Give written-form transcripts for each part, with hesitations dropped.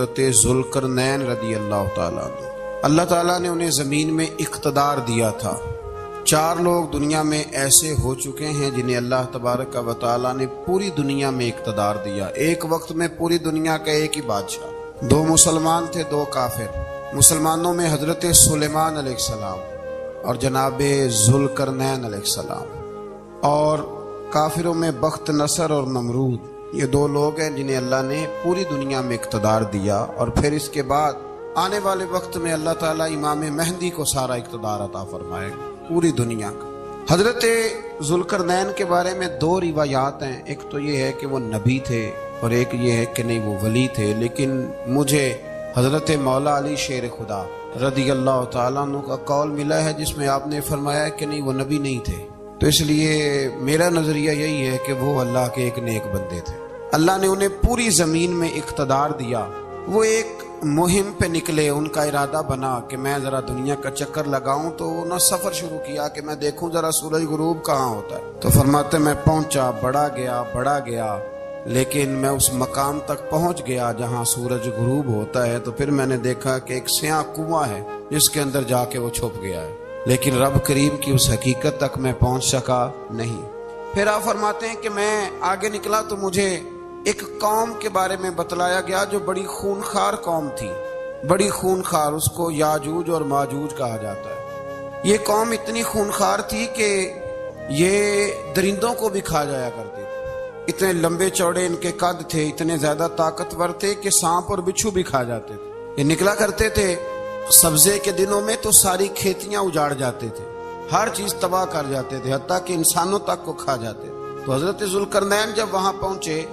حضرت ذوالقرنین رضی اللہ تعالیٰ عنہ۔ اللہ تعالیٰ نے انہیں زمین میں اقتدار دیا تھا۔ 4 لوگ دنیا میں ایسے ہو چکے ہیں جنہیں اللہ تبارک و تعالیٰ نے پوری دنیا میں اقتدار دیا، ایک وقت میں پوری دنیا کا ایک ہی بادشاہ۔ 2 مسلمان تھے، 2 کافر۔ مسلمانوں میں حضرت سلیمان علیہ السلام اور جناب ذوالقرنین علیہ السلام، اور کافروں میں بخت نصر اور نمرود۔ یہ 2 لوگ ہیں جنہیں اللہ نے پوری دنیا میں اقتدار دیا، اور پھر اس کے بعد آنے والے وقت میں اللہ تعالیٰ امام مہدی کو سارا اقتدار عطا فرمائے گا پوری دنیا کا۔ حضرت ذوالقرنین کے بارے میں 2 روایات ہیں، ایک تو یہ ہے کہ وہ نبی تھے اور ایک یہ ہے کہ نہیں وہ ولی تھے، لیکن مجھے حضرت مولا علی شیر خدا رضی اللہ تعالیٰ عنہ کا قول ملا ہے جس میں آپ نے فرمایا کہ نہیں وہ نبی نہیں تھے، تو اس لیے میرا نظریہ یہی ہے کہ وہ اللہ کے ایک نیک بندے تھے۔ اللہ نے انہیں پوری زمین میں اقتدار دیا۔ وہ ایک مہم پہ نکلے، ان کا ارادہ بنا کہ میں ذرا دنیا کا چکر لگاؤں، تو انہوں نے سفر شروع کیا کہ میں دیکھوں ذرا سورج غروب کہاں ہوتا ہے۔ تو فرماتے میں پہنچا، بڑا گیا لیکن میں اس مقام تک پہنچ گیا جہاں سورج غروب ہوتا ہے، تو پھر میں نے دیکھا کہ ایک سیاہ کنواں ہے جس کے اندر جا کے وہ چھپ گیا ہے، لیکن رب کریم کی اس حقیقت تک میں پہنچ سکا نہیں۔ پھر آپ فرماتے ہیں کہ میں آگے نکلا تو مجھے ایک قوم کے بارے میں بتلایا گیا جو بڑی خونخوار قوم تھی، بڑی خونخوار، اس کو یاجوج اور ماجوج کہا جاتا ہے۔ یہ قوم اتنی خونخوار تھی کہ یہ درندوں کو بھی کھا جایا کرتی تھی، اتنے لمبے چوڑے ان کے قد تھے، اتنے زیادہ طاقتور تھے کہ سانپ اور بچھو بھی کھا جاتے تھے۔ یہ نکلا کرتے تھے سبزے کے دنوں میں تو ساری کھیتیاں اجاڑ جاتے تھے، ہر چیز تباہ کر جاتے تھے، حتیٰ کہ انسانوں تک کو کھا جاتے تھے۔ تو حضرت ذوالقرنین جب وہاں پہنچے،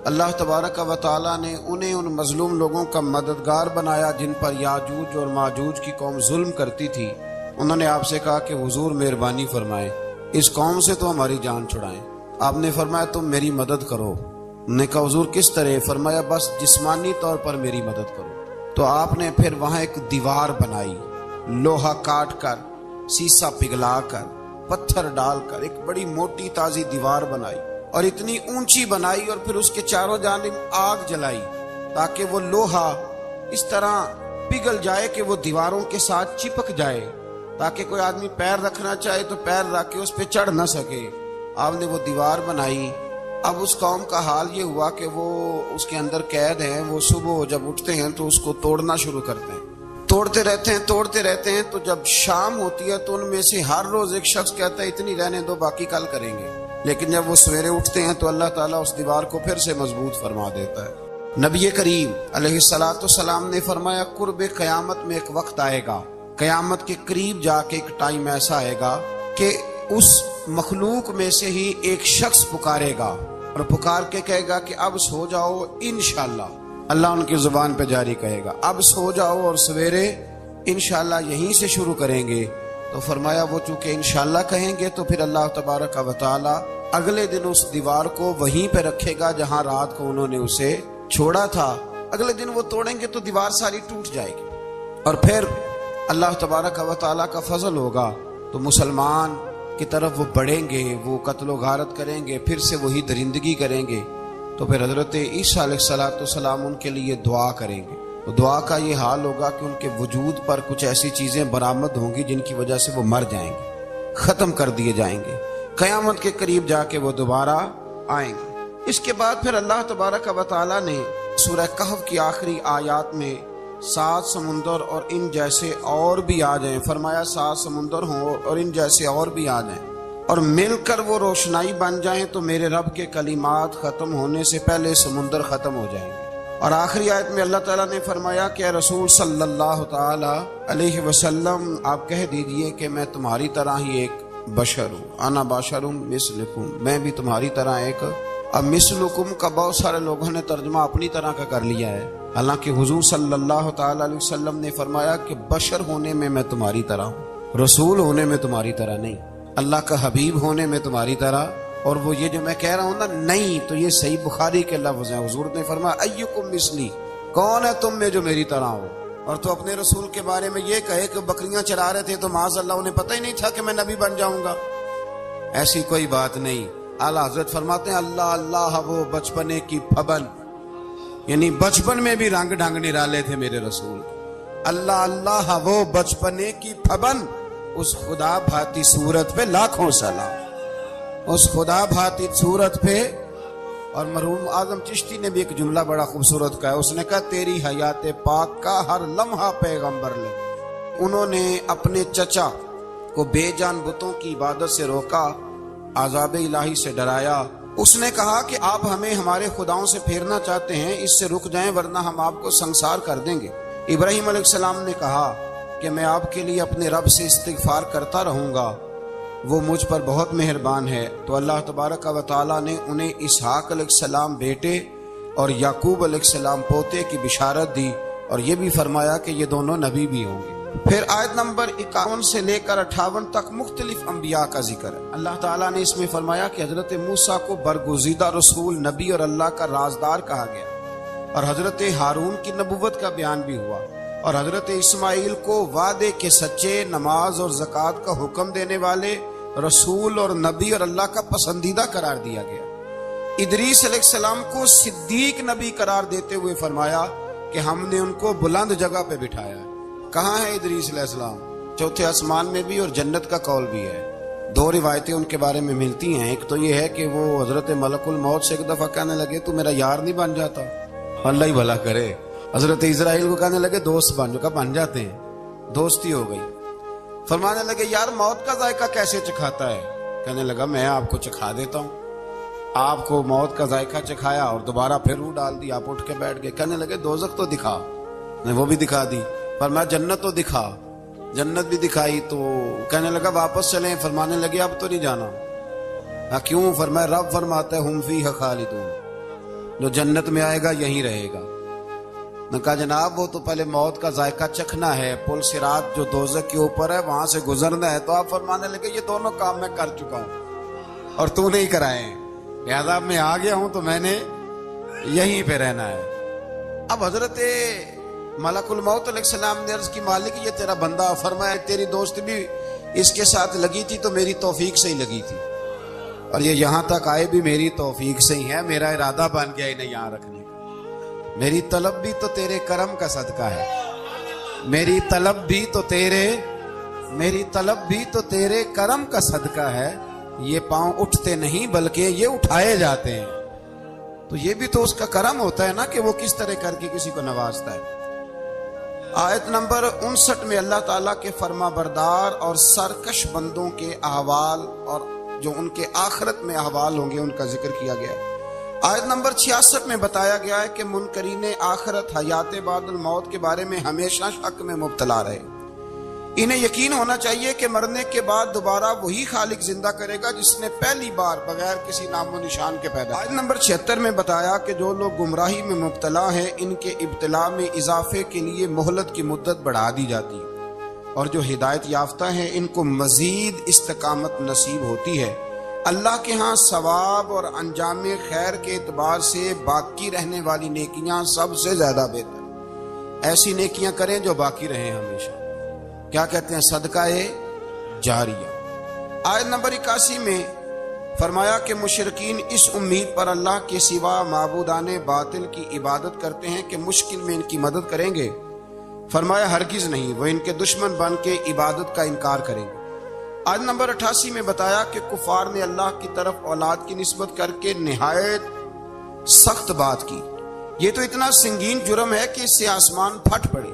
اللہ تبارک و تعالیٰ نے انہیں ان مظلوم لوگوں کا مددگار بنایا جن پر یاجوج اور ماجوج کی قوم ظلم کرتی تھی۔ انہوں نے آپ سے کہا کہ حضور مہربانی فرمائیں، اس قوم سے تو ہماری جان چھڑائیں۔ آپ نے فرمایا تم میری مدد کرو۔ انہوں نے کہا حضور کس طرح؟ فرمایا بس جسمانی طور پر میری مدد کرو۔ تو آپ نے پھر وہاں ایک دیوار بنائی، لوہا کاٹ کر، سیسا پگھلا کر، پتھر ڈال کر ایک بڑی موٹی تازی دیوار بنائی، اور اتنی اونچی بنائی، اور پھر اس کے چاروں جانب آگ جلائی تاکہ وہ لوہا اس طرح پگھل جائے کہ وہ دیواروں کے ساتھ چپک جائے، تاکہ کوئی آدمی پیر رکھنا چاہے تو پیر رکھ کے اس پہ چڑھ نہ سکے۔ آپ نے وہ دیوار بنائی۔ اب اس قوم کا حال یہ ہوا کہ وہ اس کے اندر قید ہیں، وہ صبح جب اٹھتے ہیں تو اس کو توڑنا شروع کرتے ہیں، توڑتے رہتے ہیں، تو جب شام ہوتی ہے تو ان میں سے ہر روز ایک شخص کہتا ہے اتنی رہنے دو باقی کل کریں گے، لیکن جب وہ سویرے اٹھتے ہیں تو اللہ تعالیٰ اس دیوار کو پھر سے مضبوط فرما دیتا ہے۔ نبی کریم علیہ السلام نے فرمایا قرب قیامت میں ایک وقت آئے گا، قیامت کے قریب جا کے ایک ٹائم ایسا آئے گا کہ اس مخلوق میں سے ہی ایک شخص پکارے گا اور پکار کے کہے گا کہ اب سو جاؤ انشاءاللہ۔ اللہ ان کی زبان پہ جاری کہے گا اب سو جاؤ اور سویرے انشاءاللہ یہیں سے شروع کریں گے۔ تو فرمایا وہ چونکہ انشاءاللہ کہیں گے تو پھر اللہ تبارک و تعالی اگلے دن اس دیوار کو وہیں پہ رکھے گا جہاں رات کو انہوں نے اسے چھوڑا تھا۔ اگلے دن وہ توڑیں گے تو دیوار ساری ٹوٹ جائے گی، اور پھر اللہ تبارک و تعالی کا فضل ہوگا تو مسلمان کی طرف وہ بڑھیں گے، وہ قتل و غارت کریں گے، پھر سے وہی درندگی کریں گے۔ تو پھر حضرت عیسیٰ علیہ السلام ان کے لیے دعا کریں گے، تو دعا کا یہ حال ہوگا کہ ان کے وجود پر کچھ ایسی چیزیں برآمد ہوں گی جن کی وجہ سے وہ مر جائیں گے، ختم کر دیے جائیں گے، قیامت کے قریب جا کے وہ دوبارہ آئیں گے۔ اس کے بعد پھر اللہ تبارک و تعالی نے سورہ کہف کی آخری آیات میں 7 سمندر اور ان جیسے اور بھی آ جائیں، فرمایا 7 سمندر ہوں اور ان جیسے اور بھی آ جائیں اور مل کر وہ روشنائی بن جائیں تو میرے رب کے کلمات ختم ہونے سے پہلے سمندر ختم ہو جائیں گے۔ اور آخری آیت میں اللہ تعالیٰ نے فرمایا کہ اے رسول صلی اللہ تعالی علیہ وسلم آپ کہہ دیجئے کہ میں تمہاری طرح ہی ایک بشر ہوں، انا بشر مثلکم، میں بھی تمہاری طرح ایک۔ اب مثلکم کا بہت سارے لوگوں نے ترجمہ اپنی طرح کا کر لیا ہے، حالانکہ حضور صلی اللہ تعالی علیہ وسلم نے فرمایا کہ بشر ہونے میں تمہاری طرح ہوں، رسول ہونے میں تمہاری طرح نہیں، اللہ کا حبیب ہونے میں تمہاری طرح۔ اور وہ یہ جو میں کہہ رہا ہوں نا نہیں، تو یہ صحیح بخاری کے لفظ ہیں، حضور نے فرمایا ایکم مثلی، کون ہے تم میں جو میری طرح ہو؟ اور تو اپنے رسول کے بارے میں یہ کہے کہ بکریاں چرا رہے تھے تو معاذ اللہ انہیں پتہ ہی نہیں تھا کہ میں نبی بن جاؤں گا، ایسی کوئی بات نہیں۔ اعلیٰ حضرت فرماتے ہیں اللہ اللہ وہ بچپنے کی پھبن، یعنی بچپن میں بھی رنگ ڈھنگ نرالے تھے میرے رسول۔ اللہ اللہ وہ بچپنے کی پھبن، اس خدا بھاتی صورت پہ لاکھوں سلام، اس خدا بھاتی صورت پہ۔ اور مرحوم اعظم چشتی نے بھی ایک جملہ بڑا خوبصورت کہا، اس نے کہا تیری حیات پاک کا ہر لمحہ پیغمبر لے۔ انہوں نے اپنے چچا کو بے جان بتوں کی عبادت سے روکا، عذاب الہی سے ڈرایا۔ اس نے کہا کہ آپ ہمیں ہمارے خداؤں سے پھیرنا چاہتے ہیں، اس سے رک جائیں ورنہ ہم آپ کو سنسار کر دیں گے۔ ابراہیم علیہ السلام نے کہا کہ میں آپ کے لیے اپنے رب سے استغفار کرتا رہوں گا، وہ مجھ پر بہت مہربان ہے۔ تو اللہ تبارک و تعالیٰ نے انہیں اسحاق علیہ السلام بیٹے اور یعقوب علیہ السلام پوتے کی بشارت دی، اور یہ بھی فرمایا کہ یہ دونوں نبی بھی ہوں گے۔ پھر آیت نمبر 51 سے لے کر 58 تک مختلف انبیاء کا ذکر ہے۔ اللہ تعالیٰ نے اس میں فرمایا کہ حضرت موسیٰ کو برگزیدہ رسول، نبی اور اللہ کا رازدار کہا گیا، اور حضرت ہارون کی نبوت کا بیان بھی ہوا، اور حضرت اسماعیل کو وعدے کے سچے، نماز اور زکوٰۃ کا حکم دینے والے رسول اور نبی اور اللہ کا پسندیدہ قرار دیا گیا۔ ادریس علیہ السلام کو صدیق نبی قرار دیتے ہوئے فرمایا کہ ہم نے ان کو بلند جگہ پہ بٹھایا ہے۔ کہاں ہے ادریس علیہ السلام؟ چوتھے آسمان میں بھی، اور جنت کا قول بھی ہے۔ دو روایتیں ان کے بارے میں ملتی ہیں، ایک تو یہ ہے کہ وہ حضرت ملک الموت سے ایک دفعہ کہنے لگے تو میرا یار نہیں بن جاتا؟ اللہ ہی بھلا کرے۔ حضرت اسرائیل کو کہنے لگے دوست بن جو، بن جاتے ہیں، دوستی ہو گئی۔ فرمانے لگے یار موت کا ذائقہ کیسے چکھاتا ہے؟ کہنے لگا میں آپ کو چکھا دیتا ہوں۔ آپ کو موت کا ذائقہ چکھایا اور دوبارہ پھر روح ڈال دی، آپ اٹھ کے بیٹھ گئے۔ کہنے لگے دوزخ تو دکھا، نے وہ بھی دکھا دی۔ فرمایا جنت تو دکھا، جنت بھی دکھائی۔ تو کہنے لگا واپس چلیں، فرمانے لگے اب تو نہیں جانا۔ کیوں؟ فرمایا رب فرماتا ہے ہم فیہا خالدون، جو جنت میں آئے گا یہیں رہے گا۔ نے کہا جناب وہ تو پہلے موت کا ذائقہ چکھنا ہے، پل صراط جو دوزخ کے اوپر ہے وہاں سے گزرنا ہے۔ تو آپ فرمانے لگے یہ دونوں کام میں کر چکا ہوں اور تو نہیں کرائے ہیں، لہذا میں آ گیا ہوں تو میں نے یہیں پہ رہنا ہے۔ اب حضرت ملک الموت علیہ السلام نے عرض کی مالک یہ تیرا بندہ، فرمایا تیری دوست بھی اس کے ساتھ لگی تھی تو میری توفیق سے ہی لگی تھی، اور یہ یہاں تک آئے بھی میری توفیق سے ہی ہے، میرا ارادہ بن گیا انہیں یہاں رکھنے کا۔ میری طلب بھی تو تیرے کرم کا صدقہ ہے، میری طلب بھی تو تیرے کرم کا صدقہ ہے۔ یہ پاؤں اٹھتے نہیں بلکہ یہ اٹھائے جاتے ہیں، تو یہ بھی تو اس کا کرم ہوتا ہے نا کہ وہ کس طرح کر کے کسی کو نوازتا ہے۔ آیت نمبر 59 میں اللہ تعالیٰ کے فرما بردار اور سرکش بندوں کے احوال اور جو ان کے آخرت میں احوال ہوں گے ان کا ذکر کیا گیا ہے۔ آیت نمبر 66 میں بتایا گیا ہے کہ منکرین آخرت حیات بعد الموت کے بارے میں ہمیشہ شک میں مبتلا رہے۔ انہیں یقین ہونا چاہیے کہ مرنے کے بعد دوبارہ وہی خالق زندہ کرے گا جس نے پہلی بار بغیر کسی نام و نشان کے پیدا۔ آیت نمبر 76 میں بتایا کہ جو لوگ گمراہی میں مبتلا ہیں ان کے ابتلا میں اضافے کے لیے مہلت کی مدت بڑھا دی جاتی ہے، اور جو ہدایت یافتہ ہیں ان کو مزید استقامت نصیب ہوتی ہے۔ اللہ کے ہاں ثواب اور انجام خیر کے اعتبار سے باقی رہنے والی نیکیاں سب سے زیادہ بہتر۔ ایسی نیکیاں کریں جو باقی رہیں ہمیشہ، کیا کہتے ہیں؟ صدقہ جاریہ۔ آیت نمبر 81 میں فرمایا کہ مشرکین اس امید پر اللہ کے سوا معبودان باطل کی عبادت کرتے ہیں کہ مشکل میں ان کی مدد کریں گے۔ فرمایا ہرگز نہیں، وہ ان کے دشمن بن کے عبادت کا انکار کریں گے۔ آیت نمبر 88 میں بتایا کہ کفار نے اللہ کی طرف اولاد کی نسبت کر کے نہایت سخت بات کی۔ یہ تو اتنا سنگین جرم ہے کہ اس سے آسمان پھٹ پڑے،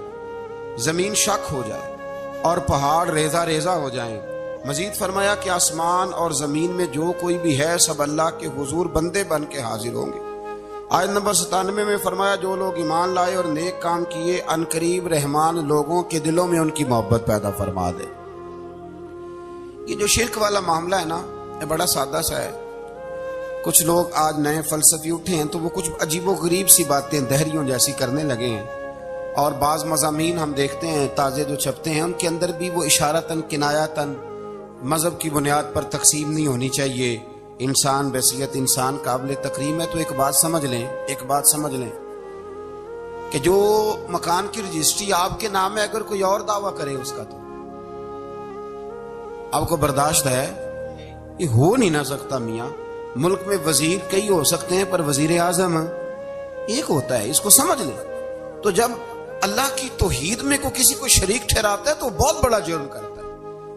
زمین شک ہو جائے اور پہاڑ ریزہ ریزہ ہو جائیں۔ مزید فرمایا کہ آسمان اور زمین میں جو کوئی بھی ہے سب اللہ کے حضور بندے بن کے حاضر ہوں گے۔ آیت نمبر 97 میں فرمایا جو لوگ ایمان لائے اور نیک کام کیے عنقریب رحمان لوگوں کے دلوں میں ان کی محبت پیدا فرما دے۔ یہ جو شرک والا معاملہ ہے نا، یہ بڑا سادہ سا ہے۔ کچھ لوگ آج نئے فلسفی اٹھے ہیں تو وہ کچھ عجیب و غریب سی باتیں دہریوں جیسی کرنے لگے ہیں، اور بعض مضامین ہم دیکھتے ہیں تازے جو چھپتے ہیں ان کے اندر بھی وہ اشارتاً کنایاتاً مذہب کی بنیاد پر تقسیم نہیں ہونی چاہیے، انسان بحیثیت انسان قابل تکریم ہے۔ تو ایک بات سمجھ لیں کہ جو مکان کی رجسٹری آپ کے نام ہے اگر کوئی اور دعویٰ کرے اس کا تو آپ کو برداشت ہے؟ یہ ہو نہیں نہ سکتا میاں۔ ملک میں وزیر کئی ہو سکتے ہیں پر وزیر اعظم ایک ہوتا ہے، اس کو سمجھ لیں۔ تو جب اللہ کی توحید میں کو کسی کو شریک ٹھہراتا ہے تو بہت بڑا جرم کرتا ہے،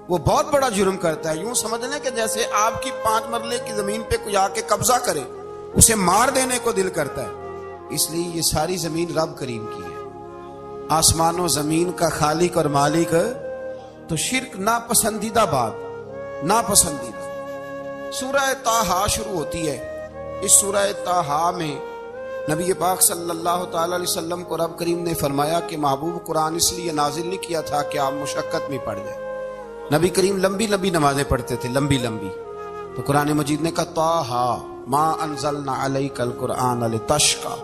وہ بہت بڑا جرم کرتا ہے۔ یوں سمجھ لیں کہ جیسے آپ کی 5 مرلے کی زمین پہ کوئی آ کے قبضہ کرے، اسے مار دینے کو دل کرتا ہے۔ اس لیے یہ ساری زمین رب کریم کی ہے، آسمان و زمین کا خالق اور مالک۔ تو شرک ناپسندیدہ بات، ناپسندیدہ۔ سورہ طٰہٰ شروع ہوتی ہے۔ اس سورہ طٰہٰ میں نبی پاک صلی اللہ تعالی علیہ وسلم کو رب کریم نے فرمایا کہ محبوب قرآن اس لیے نازل نہیں کیا تھا کہ آپ مشقت میں پڑ جائیں۔ نبی کریم لمبی لمبی نمازیں پڑھتے تھے، لمبی لمبی۔ تو قرآن مجید نے کہا طٰہٰ ما انزلنا علیک القرآن لتشقیٰ،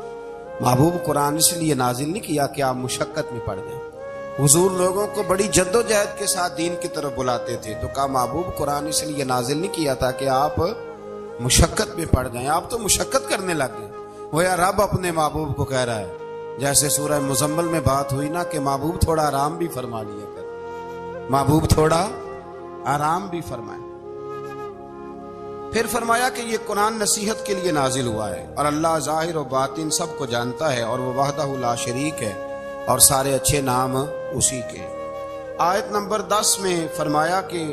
محبوب قرآن اس لیے نازل نہیں کیا کہ آپ مشقت میں پڑ جائیں۔ حضور لوگوں کو بڑی جد و جہد کے ساتھ دین کی طرف بلاتے تھے، تو کہا محبوب قرآن اس لیے نازل نہیں کیا تھا کہ آپ مشقت میں پڑ جائیں، آپ تو مشقت کرنے لگ گئے۔ وہ یا رب اپنے محبوب کو کہہ رہا ہے، جیسے سورہ مزمل میں بات ہوئی نا کہ محبوب تھوڑا آرام بھی فرما لیا کر، محبوب تھوڑا آرام بھی فرمائے۔ پھر فرمایا کہ یہ قرآن نصیحت کے لیے نازل ہوا ہے، اور اللہ ظاہر و باطن سب کو جانتا ہے، اور وہ وحدہ لا شریک ہے، اور سارے اچھے نام اسی کے۔ آیت نمبر 10 میں فرمایا کہ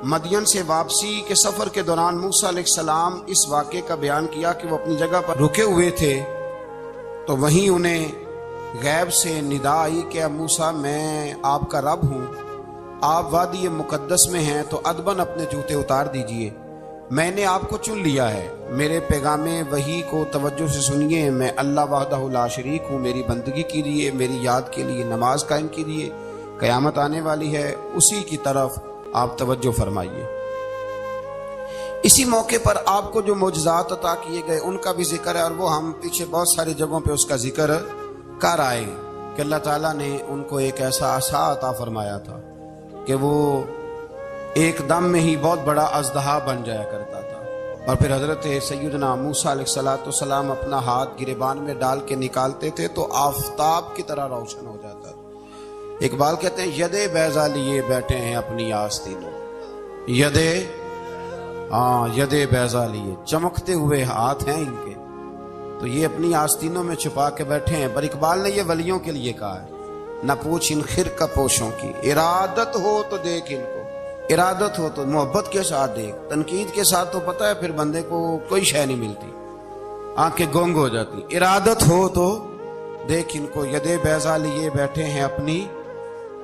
مدین سے واپسی کے سفر کے دوران موسیٰ علیہ السلام اس واقعے کا بیان کیا کہ وہ اپنی جگہ پر رکے ہوئے تھے، تو وہیں انہیں غیب سے ندا آئی کہ اے موسیٰ میں آپ کا رب ہوں، آپ وادی مقدس میں ہیں تو ادباً اپنے جوتے اتار دیجئے، میں نے آپ کو چن لیا ہے، میرے پیغام وحی کو توجہ سے سنیے، میں اللہ وحدہ لا شریک ہوں، میری بندگی کیجیے، میری یاد کے لیے نماز قائم کیجیے، قیامت آنے والی ہے، اسی کی طرف آپ توجہ فرمائیے۔ اسی موقع پر آپ کو جو معجزات عطا کیے گئے ان کا بھی ذکر ہے، اور وہ ہم پیچھے بہت ساری جگہوں پہ اس کا ذکر کر آئے کہ اللہ تعالیٰ نے ان کو ایک ایسا عصا عطا فرمایا تھا کہ وہ ایک دم میں ہی بہت بڑا اژدہا بن جایا کرتا تھا، اور پھر حضرت سیدنا موسیٰ علیہ السلام اپنا ہاتھ گریبان میں ڈال کے نکالتے تھے تو آفتاب کی طرح روشن ہو جاتا تھا۔ اقبال کہتے ہیں یدے بیضا لیے بیٹھے ہیں اپنی آستینوں، یدے بیضا لیے، چمکتے ہوئے ہاتھ ہیں ان کے، تو یہ اپنی آستینوں میں چھپا کے بیٹھے ہیں۔ پر اقبال نے یہ ولیوں کے لیے کہا ہے، نہ پوچھ ان خرقہ پوشوں کی، ارادت ہو تو دیکھ ان کو، ارادت ہو تو محبت کے ساتھ دیکھ، تنقید کے ساتھ تو پتہ ہے پھر بندے کو کوئی شے نہیں ملتی، آنکھیں گونگ ہو جاتی۔ ارادت ہو تو دیکھ ان کو، یدے بیضا لیے بیٹھے ہیں اپنی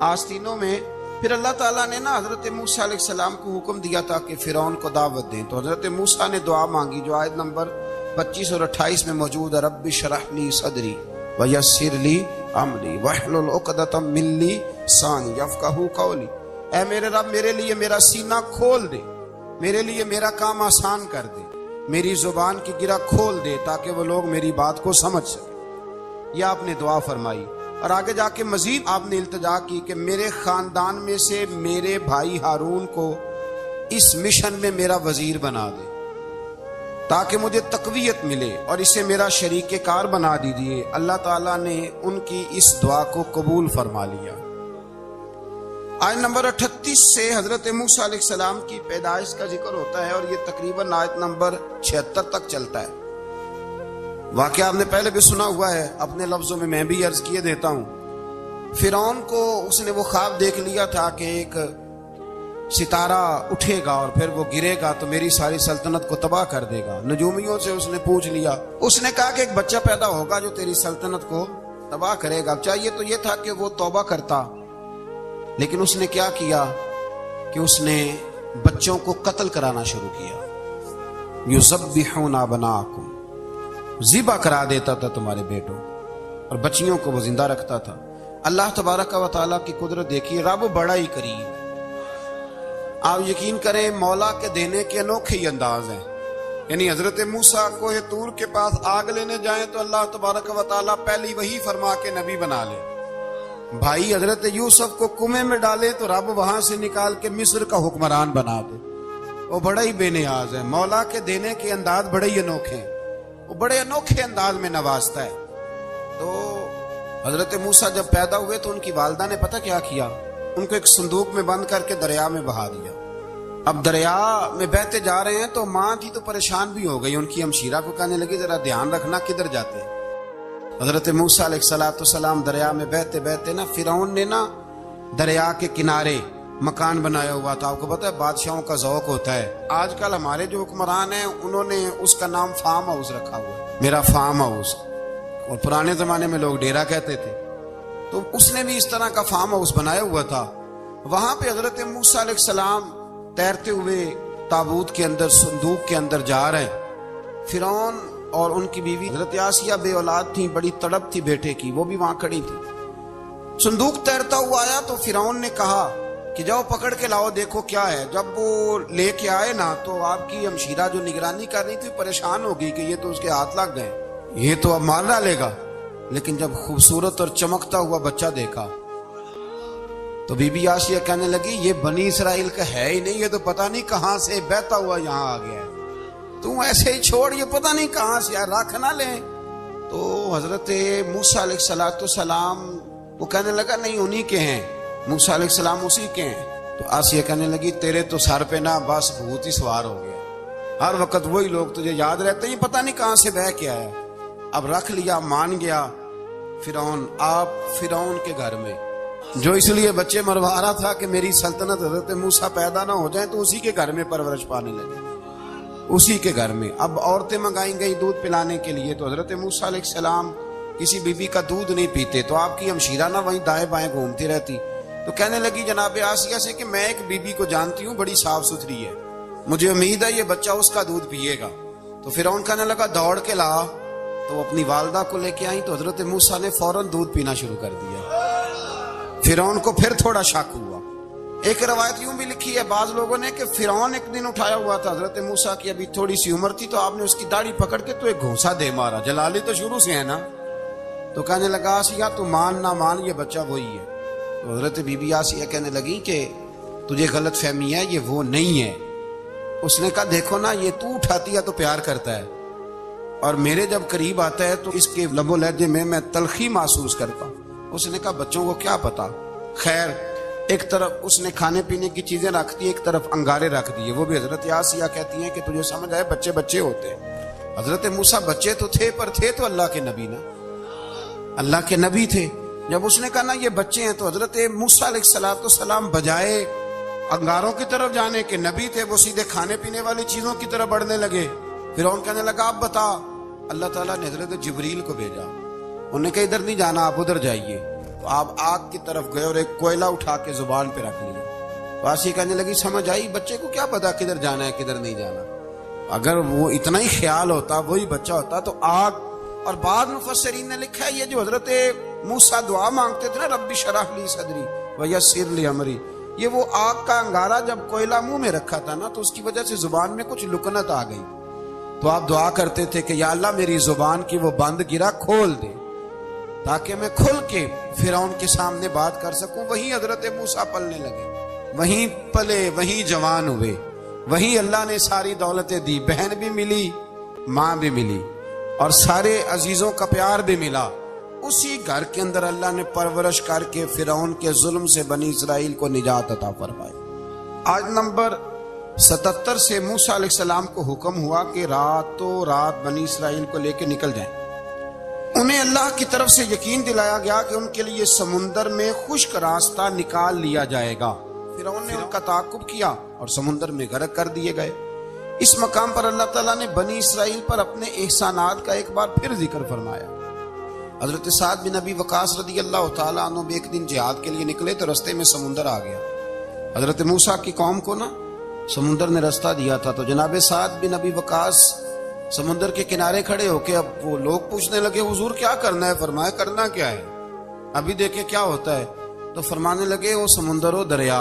آستینوں میں۔ پھر اللہ تعالیٰ نے نا حضرت موسیٰ علیہ السلام کو حکم دیا تھا کہ فرعون کو دعوت دیں، تو حضرت موسیٰ نے دعا مانگی جو آیت نمبر 25 اور 28 میں موجود ہے، رب اشرح لی صدری ویسر لی امری واحلل عقدۃ من لسانی یفقہوا قولی، اے میرے رب میرے لیے میرا سینہ کھول دے، میرے لیے میرا کام آسان کر دے، میری زبان کی گرہ کھول دے تاکہ وہ لوگ میری بات کو سمجھ سکیں۔ یہ آپ نے دعا فرمائی، اور آگے جا کے مزید آپ نے التجا کی کہ میرے خاندان میں سے میرے بھائی ہارون کو اس مشن میں میرا وزیر بنا دے تاکہ مجھے تقویت ملے، اور اسے میرا شریک کار بنا دیجیے۔ اللہ تعالیٰ نے ان کی اس دعا کو قبول فرما لیا۔ آیت نمبر 38 سے حضرت موسیٰ علیہ السلام کی پیدائش کا ذکر ہوتا ہے، اور یہ تقریباً آیت نمبر 76 تک چلتا ہے۔ واقعہ آپ نے پہلے بھی سنا ہوا ہے، اپنے لفظوں میں بھی عرض کیے دیتا ہوں۔ فرعون کو اس نے وہ خواب دیکھ لیا تھا کہ ایک ستارہ اٹھے گا اور پھر وہ گرے گا تو میری ساری سلطنت کو تباہ کر دے گا۔ نجومیوں سے اس نے پوچھ لیا، اس نے کہا کہ ایک بچہ پیدا ہوگا جو تیری سلطنت کو تباہ کرے گا۔ چاہیے تو یہ تھا کہ وہ توبہ کرتا، لیکن اس نے کیا کیا کہ اس نے بچوں کو قتل کرانا شروع کیا۔ یذبحون ابناءکم، ذبح کرا دیتا تھا تمہارے بیٹوں، اور بچیوں کو وہ زندہ رکھتا تھا۔ اللہ تبارک و تعالیٰ کی قدرت دیکھیے، رب بڑا ہی قریب ہے۔ آپ یقین کریں مولا کے دینے کے انوکھے ہی انداز ہیں، یعنی حضرت موسیٰ کوہ طور کے پاس آگ لینے جائیں تو اللہ تبارک و تعالیٰ پہلی وہی فرما کے نبی بنا لے، بھائی حضرت یوسف کو کنویں میں ڈالے تو رب وہاں سے نکال کے مصر کا حکمران بنا دے۔ وہ بڑا ہی بے نیاز ہے، مولا کے دینے کے انداز بڑے ہی انوکھے ہیں، وہ بڑے انوکھے انداز میں نوازتا ہے۔ تو حضرت موسیٰ جب پیدا ہوئے تو ان کی والدہ نے پتہ کیا کیا، ان کو ایک صندوق میں بند کر کے دریا میں بہا دیا۔ اب دریا میں بہتے جا رہے ہیں تو ماں تھی تو پریشان بھی ہو گئی، ان کی ہمشیرہ کو کہنے لگی ذرا دھیان رکھنا کدھر جاتے ہیں۔ حضرت موسیٰ علیہ السلام دریا میں بہتے بہتے نا فرعون نے نا دریا کے کنارے مکان بنایا ہوا تھا. آپ کو پتا ہے بادشاہوں کا ذوق ہوتا ہے. آج کل ہمارے جو حکمران ہیں انہوں نے اس کا نام فارم ہاؤس رکھا ہوا ہے, میرا فارم ہاؤس, اور پرانے زمانے میں لوگ ڈیرا کہتے تھے. تو اس نے بھی اس طرح کا فارم ہاؤس بنایا ہوا تھا. وہاں پہ حضرت موسیٰ علیہ السلام تیرتے ہوئے تابوت کے اندر صندوق کے اندر جا رہے ہیں. فرعون اور ان کی بیوی حضرت آسیہ بے اولاد تھیں, بڑی تڑپ تھی بیٹے کی, وہ بھی وہاں کھڑی تھی. صندوق تیرتا ہوا آیا تو فرعون نے کہا کہ جاؤ پکڑ کے لاؤ دیکھو کیا ہے. جب وہ لے کے آئے نا تو آپ کی ہمشیرہ جو نگرانی کر رہی تھی پریشان ہو گئی کہ یہ تو اس کے ہاتھ لگ گئے, یہ تو اب مار ڈالے گا. لیکن جب خوبصورت اور چمکتا ہوا بچہ دیکھا تو بی بی آسیہ کہنے لگی یہ بنی اسرائیل کا ہے ہی نہیں, یہ تو پتہ نہیں کہاں سے بہتا ہوا یہاں آ گیا ہے. تو ایسے ہی چھوڑ, یہ پتہ نہیں کہاں سے رکھ نہ لیں. تو حضرت موسیٰ علیہ السلام وہ کہنے لگا نہیں انہی کے ہیں, موسیٰ علیہ السلام اسی کے ہیں. تو آسیہ کہنے لگی تیرے تو سر پہ نا بس بھوت ہی سوار ہو گیا, ہر وقت وہی لوگ تجھے یاد رہتے ہیں, پتہ نہیں کہاں سے بہ کے آیا. اب رکھ لیا, مان گیا فرعون. آپ فرعون کے گھر میں جو اس لیے بچے مروا رہا تھا کہ میری سلطنت حضرت موسیٰ پیدا نہ ہو جائیں, تو اسی کے گھر میں پرورش پانے لگے, اسی کے گھر میں. اب عورتیں منگائی گئی دودھ پلانے کے لیے, تو حضرت موسیٰ علیہ السلام کسی بی بی کا دودھ نہیں پیتے, تو آپ کی ہمشیرہ نہ وہیں دائیں بائیں گھومتی رہتی. تو کہنے لگی جناب آسیہ سے کہ میں ایک بی بی کو جانتی ہوں, بڑی صاف ستھری ہے, مجھے امید ہے یہ بچہ اس کا دودھ پیے گا. تو فرعون کہنے لگا دوڑ کے لا. تو اپنی والدہ کو لے کے آئی تو حضرت موسیٰ نے فوراً دودھ پینا شروع کر دیا. فرعون کو پھر تھوڑا شک ہوا. ایک روایت یوں بھی لکھی ہے بعض لوگوں نے کہ فرعون ایک دن اٹھایا ہوا تھا حضرت موسیٰ کی ابھی تھوڑی سی عمر تھی, تو آپ نے اس کی داڑھی پکڑ کے تو ایک گھونسا دے مارا. جلالی تو شروع سے ہے نا. تو کہنے لگا آسیہ تو مان نہ مان یہ بچہ وہی ہے. تو حضرت بی بی آسیہ کہنے لگی کہ تجھے غلط فہمی ہے, یہ وہ نہیں ہے. اس نے کہا دیکھو نا یہ تو اٹھاتی ہے تو پیار کرتا ہے, اور میرے جب قریب آتا ہے تو اس کے لب و لہجے میں تلخی محسوس کرتا ہوں. اس نے کہا بچوں کو کیا پتا. خیر ایک طرف اس نے کھانے پینے کی چیزیں رکھ دی, ایک طرف انگارے رکھ دیے. وہ بھی حضرت آسیہ کہتی ہیں کہ تجھے سمجھ آئے بچے بچے ہوتے ہیں. حضرت موسیٰ بچے تو تھے پر تھے تو اللہ کے نبی نا, اللہ کے نبی تھے. جب اس نے کہا نا یہ بچے ہیں تو حضرت موسیٰ علیہ السلام بجائے انگاروں کی طرف جانے کے نبی تھے, وہ سیدھے کھانے پینے والی چیزوں کی طرف بڑھنے لگے. فرعون کہنے لگا آپ بتا. اللہ تعالیٰ نے حضرت جبریل کو بھیجا, انہوں نے کہا ادھر نہیں جانا آپ ادھر جائیے. تو آپ آگ کی طرف گئے اور ایک کوئلہ اٹھا کے زبان پہ رکھ لیا. تو آسیہ کہنے لگی سمجھ آئی بچے کو کیا پتا کدھر جانا ہے کدھر نہیں جانا. اگر وہ اتنا ہی خیال ہوتا وہی بچہ ہوتا تو آگ. اور بعض مفسرین نے لکھا ہے یہ جو حضرت موسیٰ دعا مانگتے تھے نا رب اشرح لی صدری ویسر لی امری, یہ وہ آگ کا انگارہ جب کوئلہ منہ میں رکھا تھا نا تو اس کی وجہ سے زبان میں کچھ لکنت آ گئی. تو آپ دعا کرتے تھے کہ یا اللہ میری زبان کی وہ بند گرا کھول دے تاکہ میں کھل کے فرعون کے سامنے بات کر سکوں. وہیں حضرت موسیٰ پلنے لگے, وہیں پلے, وہیں جوان ہوئے, وہیں اللہ نے ساری دولتیں دی. بہن بھی ملی, ماں بھی ملی, اور سارے عزیزوں کا پیار بھی ملا. اسی گھر کے اندر اللہ نے پرورش کر کے فرعون کے ظلم سے بنی اسرائیل کو نجات عطا فرمائی. آج نمبر 77 سے موسیٰ علیہ السلام کو حکم ہوا کہ راتوں رات بنی اسرائیل کو لے کے نکل جائیں. انہیں اللہ کی طرف سے یقین دلایا گیا کہ ان کے لیے سمندر میں خشک راستہ نکال لیا جائے گا. فرعون نے ان کا تعاقب کیا اور سمندر میں غرق کر دیے گئے. اس مقام پر اللہ تعالیٰ نے بنی اسرائیل پر اپنے احسانات کا ایک بار پھر ذکر فرمایا. حضرت سعد بن ابی وقاص رضی اللہ تعالیٰ عنہ بھی ایک دن جہاد کے لیے نکلے تو رستے میں سمندر آ گیا. حضرت موسیٰ کی قوم کو نا سمندر نے رستہ دیا تھا. تو جناب سعد بن ابی وقاص سمندر کے کنارے کھڑے ہو کے اب وہ لوگ پوچھنے لگے حضور کیا کرنا ہے. فرمایا کرنا کیا ہے, ابھی دیکھیں کیا ہوتا ہے. تو فرمانے لگے وہ سمندر و دریا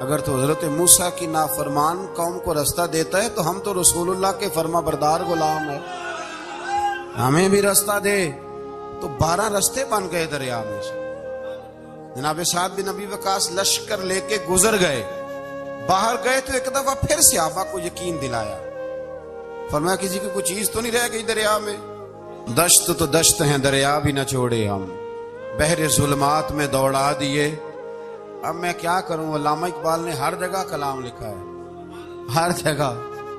اگر تو حضرت موسیٰ کی نافرمان قوم کو رستہ دیتا ہے تو ہم تو رسول اللہ کے فرما بردار غلام ہیں, ہمیں بھی رستہ دے. تو 12 رستے بن گئے دریا میں سے. جناب سعد بن ابی وقاص لشکر لے کے گزر گئے, باہر گئے تو ایک دفعہ پھر صحابہ کو یقین دلایا. فرمایا کسی کی کوئی چیز تو نہیں رہ گئی دریا میں. دشت تو دشت ہیں دریا بھی نہ چھوڑے ہم, بحر ظلمات میں دوڑا دیے. اب میں کیا کروں, علامہ اقبال نے ہر جگہ کلام لکھا ہے, ہر جگہ.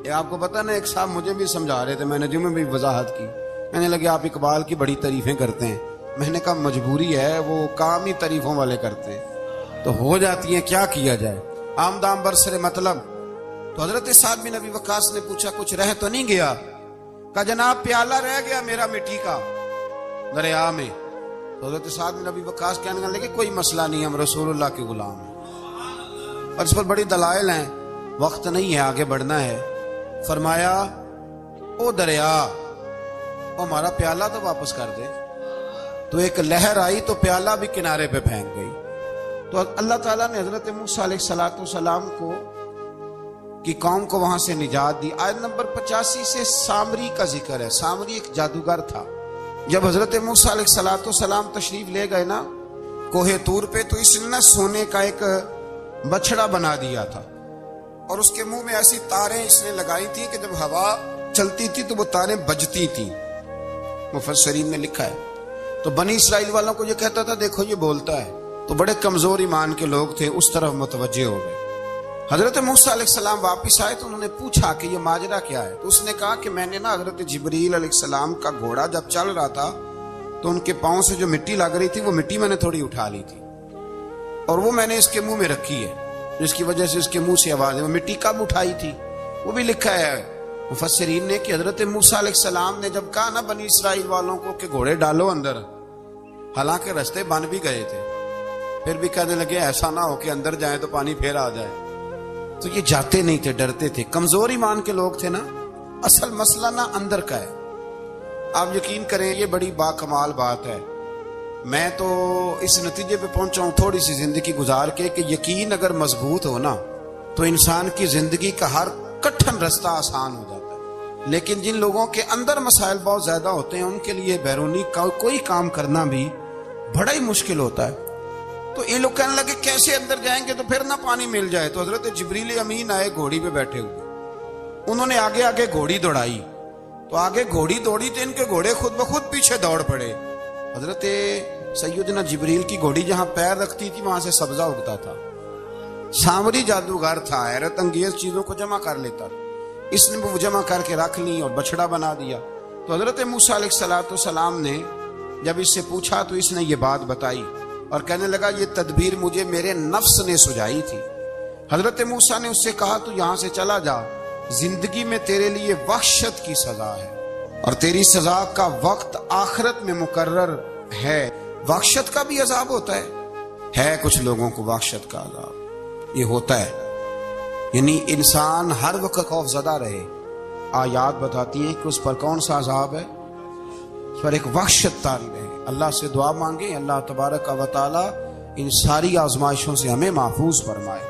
یہ آپ کو پتہ نا ایک صاحب مجھے بھی سمجھا رہے تھے, میں نے جمعے بھی وضاحت کی کہنے لگے آپ اقبال کی بڑی تعریفیں کرتے ہیں. میں نے کہا مجبوری ہے، وہ کام ہی تعریفوں والے کرتے ہیں تو ہو جاتی ہیں، کیا کیا جائے. آمدام برسر مطلب. تو حضرت سعد بن ابی وقاص نے پوچھا کچھ رہ تو نہیں گیا؟ کہا جناب پیالہ رہ گیا میرا مٹی کا دریا میں. تو حضرت سعد بن ابی وقاص کہنے لگے کوئی مسئلہ نہیں، ہم رسول اللہ کے غلام ہیں. اور اس پر بڑی دلائل ہیں، وقت نہیں ہے آگے بڑھنا ہے. فرمایا او دریا او ہمارا پیالہ تو واپس کر دے. تو ایک لہر آئی تو پیالہ بھی کنارے پہ پھینک گئی. تو اللہ تعالیٰ نے حضرت موسیٰ علیہ السلام کو کی قوم کو وہاں سے نجات دی. آیت نمبر 85 سے سامری کا ذکر ہے. سامری ایک جادوگر تھا. جب حضرت موسیٰ علیہ السلام تشریف لے گئے نا کوہ طور پہ، تو اس نے سونے کا ایک بچڑا بنا دیا تھا اور اس کے منہ میں ایسی تاریں اس نے لگائی تھی کہ جب ہوا چلتی تھی تو وہ تاریں بجتی تھی. مفسرین نے لکھا ہے. تو بنی اسرائیل والوں کو یہ کہتا تھا دیکھو یہ بولتا ہے. تو بڑے کمزور ایمان کے لوگ تھے، اس طرف متوجہ ہو گئے. حضرت موسیٰ علیہ السلام واپس آئے تو انہوں نے پوچھا کہ یہ ماجرا کیا ہے. تو اس نے کہا کہ میں نے نا حضرت جبریل علیہ السلام کا گھوڑا جب چل رہا تھا تو ان کے پاؤں سے جو مٹی لگ رہی تھی وہ مٹی میں نے تھوڑی اٹھا لی تھی اور وہ میں نے اس کے منہ میں رکھی ہے، جس کی وجہ سے اس کے منہ سے آواز ہے. وہ مٹی کب اٹھائی تھی وہ بھی لکھا ہے مفسرین نے کہ حضرت موسیٰ علیہ السلام نے جب کہا نا بنی اسرائیل والوں کو کہ گھوڑے ڈالو اندر، حالانکہ رستے بن بھی گئے تھے، پھر بھی کہنے لگے ایسا نہ ہو کہ اندر جائیں تو پانی پھر آ جائے. تو یہ جاتے نہیں تھے، ڈرتے تھے، کمزور ایمان کے لوگ تھے نا. اصل مسئلہ نا اندر کا ہے. آپ یقین کریں یہ بڑی با کمال بات ہے. میں تو اس نتیجے پہ پہنچا ہوں تھوڑی سی زندگی گزار کے کہ یقین اگر مضبوط ہو نا تو انسان کی زندگی کا ہر کٹھن رستہ آسان ہو جاتا ہے. لیکن جن لوگوں کے اندر مسائل بہت زیادہ ہوتے ہیں ان کے لیے بیرونی کوئی کام کرنا بھی بڑا ہی مشکل ہوتا ہے. تو یہ لوگ کہنے لگے کیسے اندر جائیں گے تو پھر نہ پانی مل جائے. تو حضرت جبریل امین آئے گھوڑی پہ بیٹھے ہوئے. انہوں نے آگے آگے گھوڑی دوڑائی تو آگے گھوڑی دوڑی تو ان کے گھوڑے خود بخود پیچھے دوڑ پڑے. حضرت سیدنا جبریل کی گھوڑی جہاں پیر رکھتی تھی وہاں سے سبزہ اگتا تھا. سامری جادوگر تھا، حیرت انگیز چیزوں کو جمع کر لیتا تھا. اس نے وہ جمع کر کے رکھ لی اور بچڑا بنا دیا. تو حضرت موسیٰ علیہ السلام نے جب اس سے پوچھا تو اس نے یہ بات بتائی اور کہنے لگا یہ تدبیر مجھے میرے نفس نے سجائی تھی. حضرت موسیٰ نے اس سے کہا تو یہاں سے چلا جا، زندگی میں تیرے لیے وحشت کی سزا ہے اور تیری سزا کا وقت آخرت میں مقرر ہے. وحشت کا بھی عذاب ہوتا ہے کچھ لوگوں کو وحشت کا عذاب یہ ہوتا ہے. یعنی انسان ہر وقت خوف زدہ رہے. آیات بتاتی ہیں کہ اس پر کون سا عذاب ہے، اس پر ایک وحشت طاری رہے. اللہ سے دعا مانگیں اللہ تبارک و تعالی ان ساری آزمائشوں سے ہمیں محفوظ فرمائے.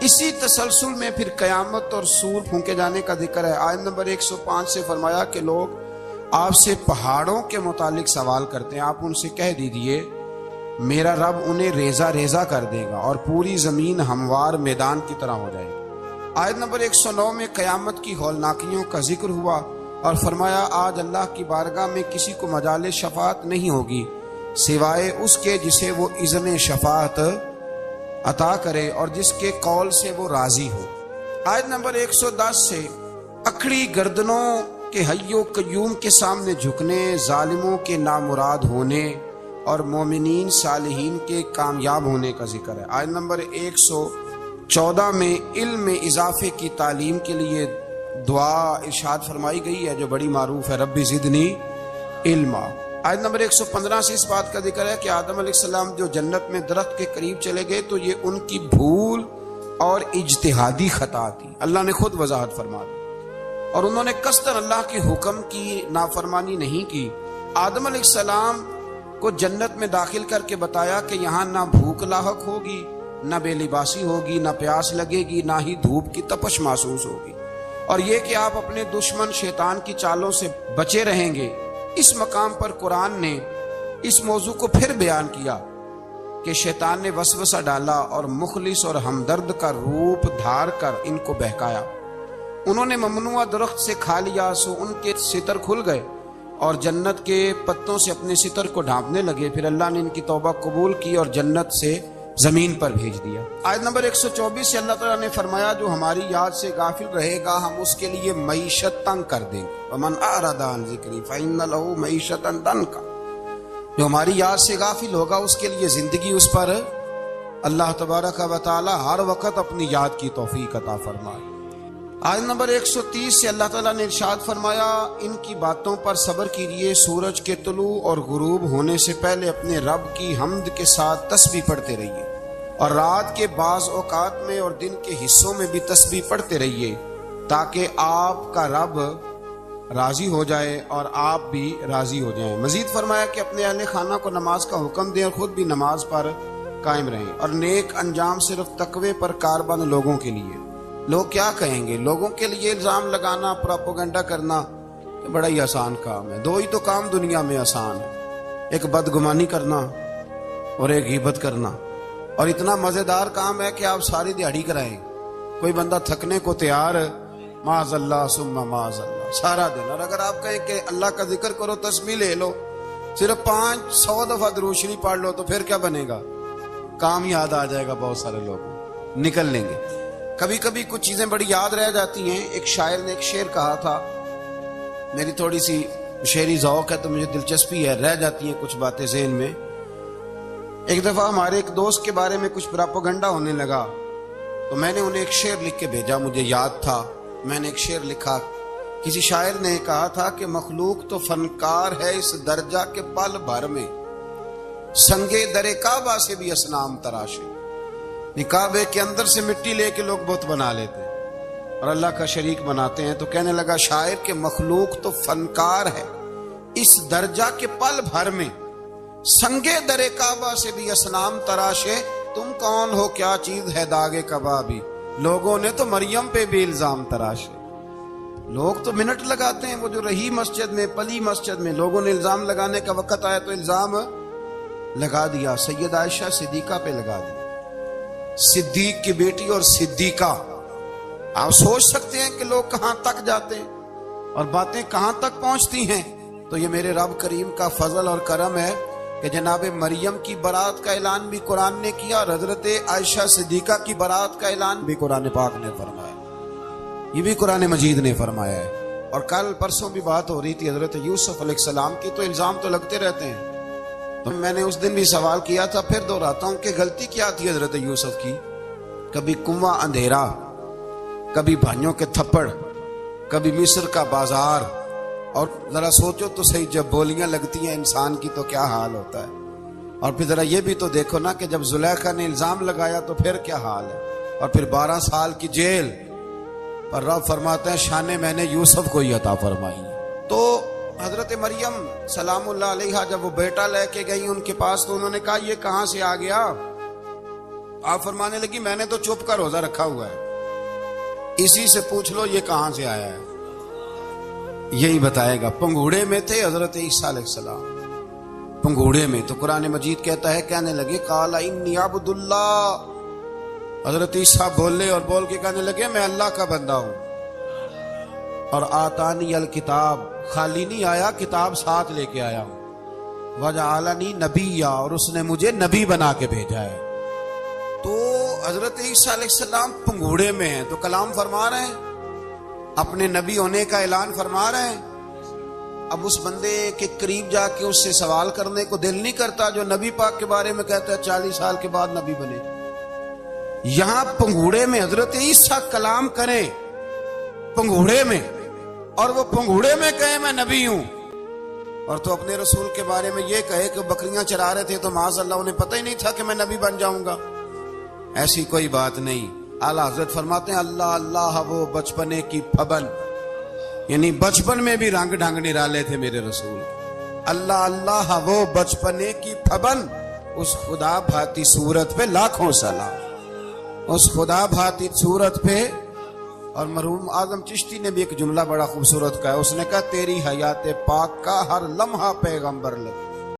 اسی تسلسل میں پھر قیامت اور سور پھونکے جانے کا ذکر ہے. آیت نمبر 105 سے فرمایا کہ لوگ آپ سے پہاڑوں کے متعلق سوال کرتے ہیں، آپ ان سے کہہ دیجئے میرا رب انہیں ریزہ ریزہ کر دے گا اور پوری زمین ہموار میدان کی طرح ہو جائے گی. آیت نمبر 109 میں قیامت کی ہولناکیوں کا ذکر ہوا اور فرمایا آج اللہ کی بارگاہ میں کسی کو مجال شفاعت نہیں ہوگی سوائے اس کے جسے وہ اذن شفاعت عطا کرے اور جس کے قول سے وہ راضی ہو. آیت نمبر 110 سے اکھڑی گردنوں کے حی و قیوم کے سامنے جھکنے، ظالموں کے نامراد ہونے اور مومنین صالحین کے کامیاب ہونے کا ذکر ہے. آیت نمبر 114 میں علم میں اضافے کی تعلیم کے لیے دعا ارشاد فرمائی گئی ہے جو بڑی معروف ہے، ربی زدنی علما. آیت نمبر 115 سے اس بات کا ذکر ہے کہ آدم علیہ السلام جو جنت میں درخت کے قریب چلے گئے تو یہ ان کی بھول اور اجتہادی خطا تھی. اللہ نے خود وضاحت فرما دی اور انہوں نے قصداً اللہ کے حکم کی نافرمانی نہیں کی. آدم علیہ السلام کو جنت میں داخل کر کے بتایا کہ یہاں نہ بھوک لاحق ہوگی، نہ بے لباسی ہوگی، نہ پیاس لگے گی، نہ ہی دھوپ کی تپش محسوس ہوگی، اور یہ کہ آپ اپنے دشمن شیطان کی چالوں سے بچے رہیں گے. اس مقام پر قرآن نے اس موضوع کو پھر بیان کیا کہ شیطان نے وسوسہ ڈالا اور مخلص اور ہمدرد کا روپ دھار کر ان کو بہکایا. انہوں نے ممنوع درخت سے کھا لیا سو ان کے ستر کھل گئے اور جنت کے پتوں سے اپنے ستر کو ڈھانپنے لگے. پھر اللہ نے ان کی توبہ قبول کی اور جنت سے زمین پر بھیج دیا۔ آیت نمبر 124 سے اللہ تعالیٰ نے فرمایا جو ہماری یاد سے غافل رہے گا ہم اس کے لیے معیشت تنگ کر دیں گے، ومن اعرض عن ذکری فإن له معیشۃ ضنکا، جو ہماری یاد سے غافل ہوگا اس کے لیے زندگی اس پر اللہ تبارک و تعالی ہر وقت اپنی یاد کی توفیق عطا فرمائے۔ آیت نمبر 130 سے اللہ تعالیٰ نے ارشاد فرمایا ان کی باتوں پر صبر کیجیے، سورج کے طلوع اور غروب ہونے سے پہلے اپنے رب کی حمد کے ساتھ تسبیح پڑھتے رہیے، اور رات کے بعض اوقات میں اور دن کے حصوں میں بھی تسبیح پڑھتے رہیے، تاکہ آپ کا رب راضی ہو جائے اور آپ بھی راضی ہو جائیں۔ مزید فرمایا کہ اپنے اہل خانہ کو نماز کا حکم دیں اور خود بھی نماز پر قائم رہیں، اور نیک انجام صرف تقوی پر کاربند لوگوں کے لیے۔ لوگ کیا کہیں گے؟ لوگوں کے لیے الزام لگانا، پروپیگنڈا کرنا بڑا ہی آسان کام ہے۔ دو ہی تو کام دنیا میں آسان ہے، ایک بدگمانی کرنا اور ایک غیبت کرنا، اور اتنا مزیدار کام ہے کہ آپ ساری دیہڑی کرائیں، کوئی بندہ تھکنے کو تیار معاذ اللہ ثم معاذ اللہ سارا دن۔ اور اگر آپ کہیں کہ اللہ کا ذکر کرو، تسبیح لے لو، صرف 500 دفعہ درود شریف پڑھ لو، تو پھر کیا بنے گا؟ کام یاد آ جائے گا، بہت سارے لوگ نکل لیں گے۔ کبھی کبھی کچھ چیزیں بڑی یاد رہ جاتی ہیں۔ ایک شاعر نے ایک شعر کہا تھا، میری تھوڑی سی شعری ذوق ہے تو مجھے دلچسپی ہے، رہ جاتی ہیں کچھ باتیں ذہن میں۔ ایک دفعہ ہمارے ایک دوست کے بارے میں کچھ پروپیگنڈا ہونے لگا، تو میں نے انہیں ایک شعر لکھ کے بھیجا، مجھے یاد تھا، میں نے ایک شعر لکھا۔ کسی شاعر نے کہا تھا کہ مخلوق تو فنکار ہے اس درجہ کے پل بھر میں، سنگے در کعبہ سے بھی اصنام تراشے۔ کعبے کے اندر سے مٹی لے کے لوگ بت بنا لیتے ہیں اور اللہ کا شریک بناتے ہیں۔ تو کہنے لگا شاعر کہ مخلوق تو فنکار ہے اس درجہ کے پل بھر میں، سنگے در کعبہ سے بھی اصنام تراشے، تم کون ہو کیا چیز ہے داغ کبابی، لوگوں نے تو مریم پہ بھی الزام تراشے۔ لوگ تو منٹ لگاتے ہیں، وہ جو رہی مسجد میں، پلی مسجد میں، لوگوں نے الزام لگانے کا وقت آیا تو الزام لگا دیا، سید عائشہ صدیقہ پہ لگا دیا، صدیق کی بیٹی اور صدیقہ۔ آپ سوچ سکتے ہیں کہ لوگ کہاں تک جاتے ہیں اور باتیں کہاں تک پہنچتی ہیں۔ تو یہ میرے رب کریم کا فضل اور کرم ہے کہ جناب مریم کی برات کا اعلان بھی قرآن نے کیا، اور حضرت عائشہ صدیقہ کی برات کا اعلان بھی قرآن پاک نے فرمایا، یہ بھی قرآن مجید نے فرمایا ہے۔ اور کل پرسوں بھی بات ہو رہی تھی حضرت یوسف علیہ السلام کی، تو الزام تو لگتے رہتے ہیں۔ تو میں نے اس دن بھی سوال کیا تھا، پھر دہراتا ہوں کہ غلطی کیا تھی حضرت یوسف کی؟ کبھی کنواں اندھیرا، کبھی بھائیوں کے تھپڑ، کبھی مصر کا بازار، اور ذرا سوچو تو صحیح جب بولیاں لگتی ہیں انسان کی تو کیا حال ہوتا ہے۔ اور پھر ذرا یہ بھی تو دیکھو نا کہ جب زلیخا نے الزام لگایا تو پھر کیا حال ہے، اور پھر 12 سال کی جیل، پر رب فرماتے ہیں شان میں نے یوسف کو ہی عطا فرمائی۔ تو حضرت مریم سلام اللہ علیہا جب وہ بیٹا لے کے گئی ان کے پاس، تو انہوں نے کہا یہ کہاں سے آ گیا؟ آپ فرمانے لگی میں نے تو چھپ کر روزہ رکھا ہوا ہے، اسی سے پوچھ لو یہ کہاں سے آیا ہے، یہی بتائے گا۔ پنگوڑے میں تھے حضرت عیسیٰ علیہ السلام، پنگوڑے میں۔ تو قرآن مجید کہتا ہے کہنے لگے قال انی عبد اللہ، حضرت عیسیٰ بولے اور بول کے کہنے لگے میں اللہ کا بندہ ہوں، اور آتانی الکتاب، خالی نہیں آیا، کتاب ساتھ لے کے آیا ہوں، وجعلنی نبیا، اور اس نے مجھے نبی بنا کے بھیجا ہے۔ تو حضرت عیسیٰ علیہ السلام پنگوڑے میں ہیں تو کلام فرما رہے ہیں، اپنے نبی ہونے کا اعلان فرما رہے ہیں۔ اب اس بندے کے قریب جا کے اس سے سوال کرنے کو دل نہیں کرتا جو نبی پاک کے بارے میں کہتا ہے 40 سال کے بعد نبی بنے۔ یہاں پنگوڑے میں حضرت عیسیٰ کلام کریں، پنگوڑے میں، اور وہ پنگوڑے میں کہے میں نبی ہوں، اور تو اپنے رسول کے بارے میں یہ کہے کہ بکریاں چرا رہے تھے تو معاذ اللہ انہیں پتہ ہی نہیں تھا کہ میں نبی بن جاؤں گا۔ ایسی کوئی بات نہیں۔ اعلیٰ حضرت فرماتے ہیں اللہ اللہ وہ بچپنے کی پھبن، یعنی بچپن میں بھی رنگ ڈھنگ نرالے تھے میرے رسول۔ اللہ اللہ وہ بچپنے کی پھبن، اس خدا بھاتی صورت پہ لاکھوں سلام، اس خدا بھاتی صورت پہ۔ اور مرحوم اعظم چشتی نے بھی ایک جملہ بڑا خوبصورت کہا، اس نے کہا تیری حیات پاک کا ہر لمحہ پیغمبر لگے،